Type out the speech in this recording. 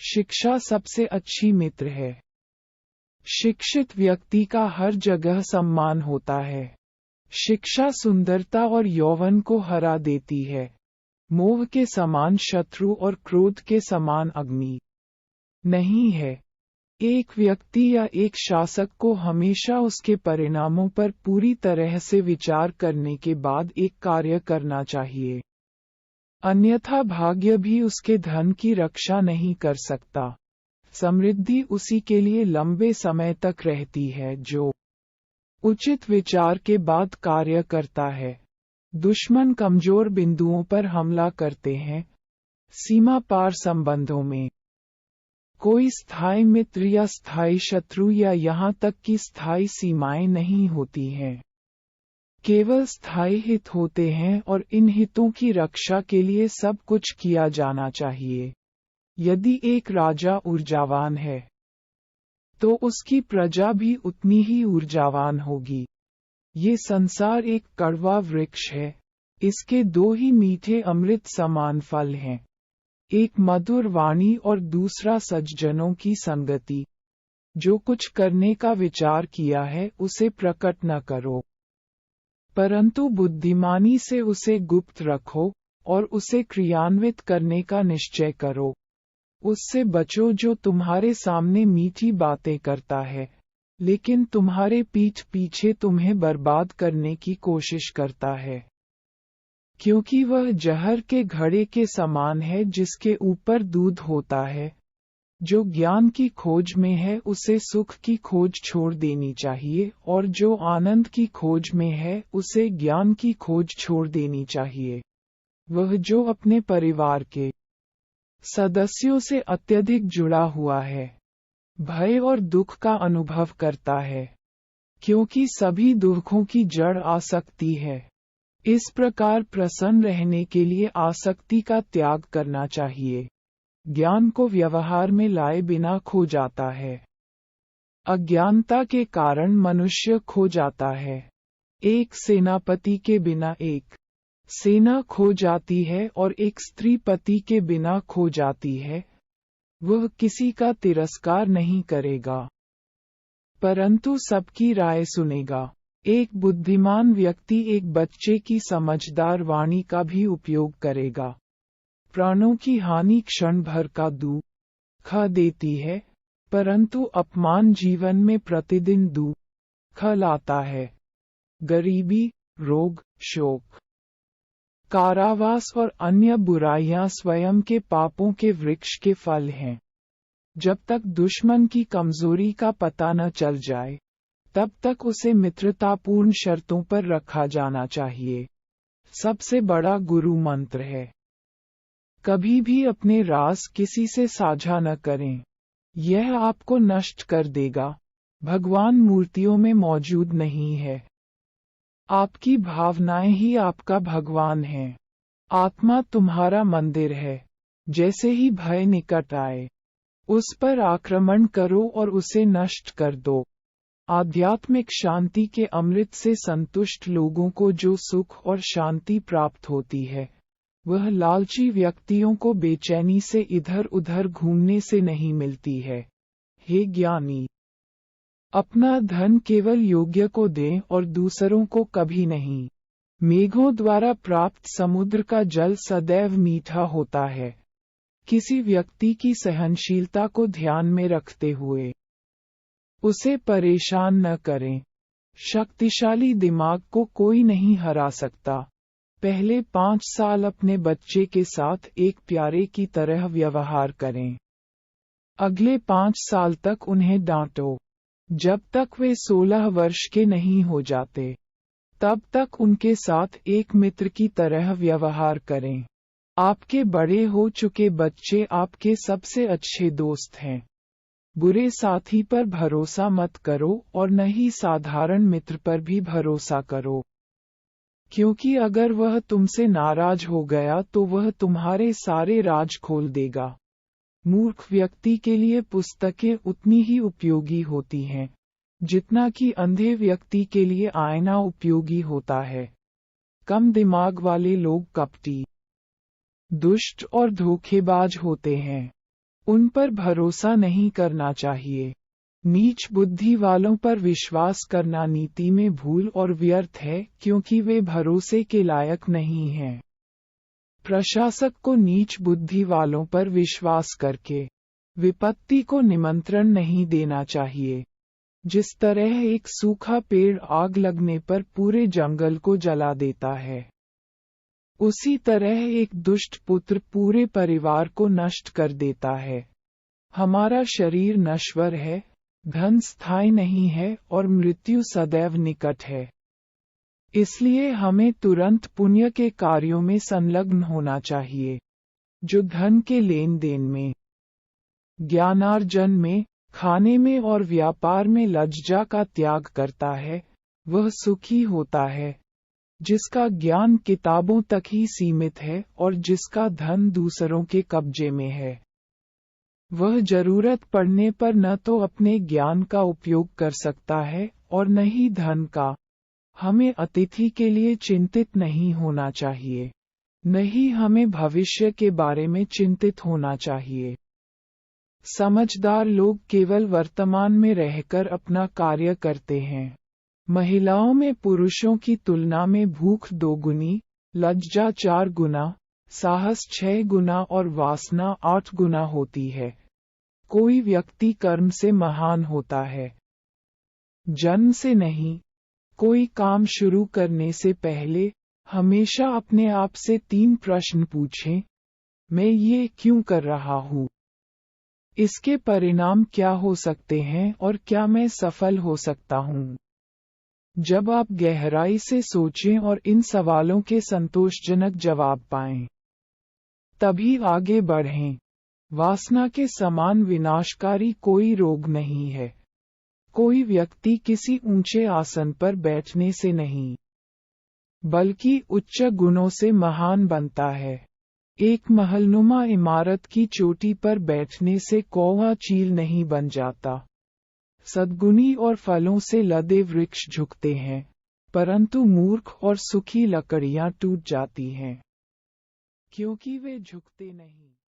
शिक्षा सबसे अच्छी मित्र है। शिक्षित व्यक्ति का हर जगह सम्मान होता है। शिक्षा सुंदरता और यौवन को हरा देती है। मोह के समान शत्रु और क्रोध के समान अग्नि नहीं है। एक व्यक्ति या एक शासक को हमेशा उसके परिणामों पर पूरी तरह से विचार करने के बाद एक कार्य करना चाहिए। अन्यथा भाग्य भी उसके धन की रक्षा नहीं कर सकता। समृद्धि उसी के लिए लंबे समय तक रहती है जो उचित विचार के बाद कार्य करता है। दुश्मन कमजोर बिंदुओं पर हमला करते हैं। सीमा पार संबंधों में कोई स्थायी मित्र या स्थायी शत्रु या यहाँ तक कि स्थायी सीमाएं नहीं होती हैं। केवल स्थायी हित होते हैं और इन हितों की रक्षा के लिए सब कुछ किया जाना चाहिए। यदि एक राजा ऊर्जावान है तो उसकी प्रजा भी उतनी ही ऊर्जावान होगी। ये संसार एक कड़वा वृक्ष है। इसके दो ही मीठे अमृत समान फल हैं, एक मधुर वाणी और दूसरा सज्जनों की संगति। जो कुछ करने का विचार किया है उसे प्रकट न करो, परंतु बुद्धिमानी से उसे गुप्त रखो और उसे क्रियान्वित करने का निश्चय करो। उससे बचो जो तुम्हारे सामने मीठी बातें करता है, लेकिन तुम्हारे पीठ पीछे तुम्हें बर्बाद करने की कोशिश करता है। क्योंकि वह जहर के घड़े के समान है जिसके ऊपर दूध होता है। जो ज्ञान की खोज में है उसे सुख की खोज छोड़ देनी चाहिए, और जो आनंद की खोज में है उसे ज्ञान की खोज छोड़ देनी चाहिए। वह जो अपने परिवार के सदस्यों से अत्यधिक जुड़ा हुआ है, भय और दुख का अनुभव करता है, क्योंकि सभी दुखों की जड़ आसक्ति है। इस प्रकार प्रसन्न रहने के लिए आसक्ति का त्याग करना चाहिए। ज्ञान को व्यवहार में लाए बिना खो जाता है। अज्ञानता के कारण मनुष्य खो जाता है। एक सेनापति के बिना एक सेना खो जाती है और एक स्त्री पति के बिना खो जाती है। वह किसी का तिरस्कार नहीं करेगा, परंतु सबकी राय सुनेगा। एक बुद्धिमान व्यक्ति एक बच्चे की समझदार वाणी का भी उपयोग करेगा। प्राणों की हानि क्षण भर का दुख देती है, परंतु अपमान जीवन में प्रतिदिन दुख लाता है। गरीबी, रोग, शोक, कारावास और अन्य बुराइयां स्वयं के पापों के वृक्ष के फल हैं। जब तक दुश्मन की कमजोरी का पता न चल जाए, तब तक उसे मित्रतापूर्ण शर्तों पर रखा जाना चाहिए। सबसे बड़ा गुरु मंत्र है, कभी भी अपने राज किसी से साझा न करें। यह आपको नष्ट कर देगा। भगवान मूर्तियों में मौजूद नहीं है। आपकी भावनाएं ही आपका भगवान है। आत्मा तुम्हारा मंदिर है। जैसे ही भय निकट आए, उस पर आक्रमण करो और उसे नष्ट कर दो। आध्यात्मिक शांति के अमृत से संतुष्ट लोगों को जो सुख और शांति प्राप्त होती है, वह लालची व्यक्तियों को बेचैनी से इधर उधर घूमने से नहीं मिलती है। हे ज्ञानी, अपना धन केवल योग्य को दें और दूसरों को कभी नहीं। मेघों द्वारा प्राप्त समुद्र का जल सदैव मीठा होता है। किसी व्यक्ति की सहनशीलता को ध्यान में रखते हुए उसे परेशान न करें। शक्तिशाली दिमाग को कोई नहीं हरा सकता। पहले 5 साल अपने बच्चे के साथ एक प्यारे की तरह व्यवहार करें। अगले 5 साल तक उन्हें डांटो। जब तक वे 16 वर्ष के नहीं हो जाते, तब तक उनके साथ एक मित्र की तरह व्यवहार करें। आपके बड़े हो चुके बच्चे आपके सबसे अच्छे दोस्त हैं। बुरे साथी पर भरोसा मत करो और न ही साधारण मित्र पर भी भरोसा करो, क्योंकि अगर वह तुमसे नाराज हो गया तो वह तुम्हारे सारे राज खोल देगा। मूर्ख व्यक्ति के लिए पुस्तकें उतनी ही उपयोगी होती हैं जितना कि अंधे व्यक्ति के लिए आईना उपयोगी होता है। कम दिमाग वाले लोग कपटी, दुष्ट और धोखेबाज होते हैं। उन पर भरोसा नहीं करना चाहिए। नीच बुद्धि वालों पर विश्वास करना नीति में भूल और व्यर्थ है, क्योंकि वे भरोसे के लायक नहीं हैं। प्रशासक को नीच बुद्धि वालों पर विश्वास करके विपत्ति को निमंत्रण नहीं देना चाहिए। जिस तरह एक सूखा पेड़ आग लगने पर पूरे जंगल को जला देता है, उसी तरह एक दुष्ट पुत्र पूरे परिवार को नष्ट कर देता है। हमारा शरीर नश्वर है, धन स्थायी नहीं है और मृत्यु सदैव निकट है। इसलिए हमें तुरंत पुण्य के कार्यों में संलग्न होना चाहिए। जो धन के लेन देन में, ज्ञानार्जन में, खाने में और व्यापार में लज्जा का त्याग करता है, वह सुखी होता है। जिसका ज्ञान किताबों तक ही सीमित है और जिसका धन दूसरों के कब्जे में है, वह जरूरत पड़ने पर न तो अपने ज्ञान का उपयोग कर सकता है और न ही धन का। हमें अतिथि के लिए चिंतित नहीं होना चाहिए, न ही हमें भविष्य के बारे में चिंतित होना चाहिए। समझदार लोग केवल वर्तमान में रहकर अपना कार्य करते हैं। महिलाओं में पुरुषों की तुलना में भूख 2 गुनी, लज्जा 4 गुना, साहस 6 गुना और वासना 8 गुना होती है। कोई व्यक्ति कर्म से महान होता है, जन्म से नहीं। कोई काम शुरू करने से पहले हमेशा अपने आप से 3 प्रश्न पूछें। मैं ये क्यों कर रहा हूँ? इसके परिणाम क्या हो सकते हैं और क्या मैं सफल हो सकता हूँ? जब आप गहराई से सोचें और इन सवालों के संतोषजनक जवाब पाएं, तभी आगे बढ़ें। वासना के समान विनाशकारी कोई रोग नहीं है। कोई व्यक्ति किसी ऊंचे आसन पर बैठने से नहीं, बल्कि उच्च गुणों से महान बनता है। एक महलनुमा इमारत की चोटी पर बैठने से कौवा चील नहीं बन जाता। सद्गुणी और फलों से लदे वृक्ष झुकते हैं, परंतु मूर्ख और सुखी लकड़ियां टूट जाती हैं, क्योंकि वे झुकते नहीं।